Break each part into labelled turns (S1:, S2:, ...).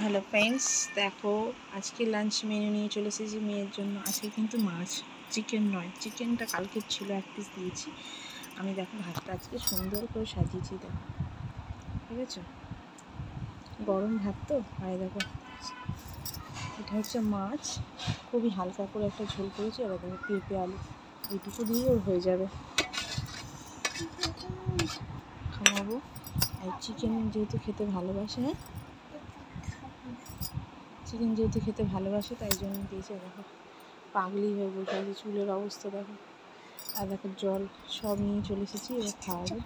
S1: Hello friends, দেখো আজকে lunch menu নিয়ে চলে এসেছি মেয়ের জন্য। আজকে কিন্তু মাছ, চিকেন নয়। চিকেনটা কালকের ছিল, 1 পিস দিয়েছি। আমি দেখো ভাতটা আজকে সুন্দর করে সাজিয়েছি, দেখো ঠিক আছে, গরম ভাত তো। আর দেখো এটা হচ্ছে মাছ, খুবই হালকা করে একটা ঝোল করেছি। আর দেখো পেঁপে আলু, এইটুকু দিয়ে ওর হয়ে যাবে, খাওয়াবো। আর চিকেন যেহেতু খেতে ভালোবাসে, হ্যাঁ চিকেন যেহেতু খেতে ভালোবাসে তাই জন্য দিয়েছে। দেখো পাগলি হয়ে বসে আছে, চুলের অবস্থা দেখো। আর দেখো জল সব নিয়ে চলে এসেছি, এবার খাওয়াবো।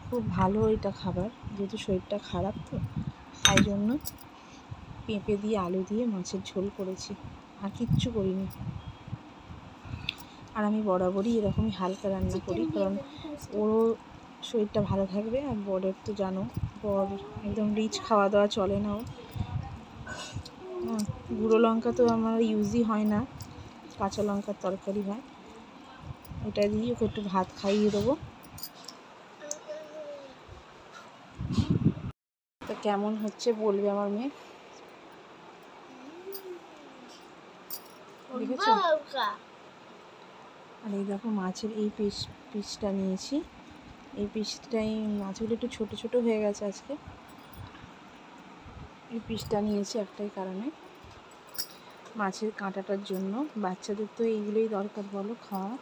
S1: খুব ভালো এটা খাবার, যেহেতু শরীরটা খারাপ তো তাই জন্য পেঁপে দিয়ে আলু দিয়ে মাছের ঝোল করেছি, আর কিচ্ছু করিনি। আর আমি বরাবরই এরকমই হালকা রান্না করি, কারণ ওরও শরীরটা ভালো থাকবে। আর বরের তো জানো, বর একদম রিচ খাওয়া দাওয়া চলে না। গুঁড়ো লঙ্কা তো আমার ইউজই হয় না, কাঁচা লঙ্কার তরকারি হয়, ওটা দিয়ে ওকে একটু ভাত খাইয়ে দেবো। তো কেমন হচ্ছে বলবে আমার মেয়ে, দেখেছো? আর এই দেখো মাছের এই পিসটা নিয়েছি, এই পিসটাই, মাছগুলো একটু ছোট ছোট হয়ে গেছে আজকে। এই পিসটা নিয়েছি একটাই কারণে, মাছের কাঁটাটার জন্য। বাচ্চাদের তো এইগুলোই দরকার বলো খাওয়া।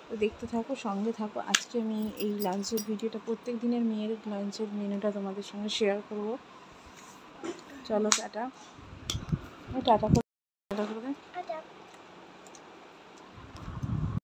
S1: তো দেখতে থাকো, সঙ্গে থাকো। আজকে আমি এই লাঞ্চের ভিডিওটা, প্রত্যেক দিনের মেয়ের লাঞ্চের মেনুটা তোমাদের সঙ্গে শেয়ার করব। চলো টাটা, টাটা।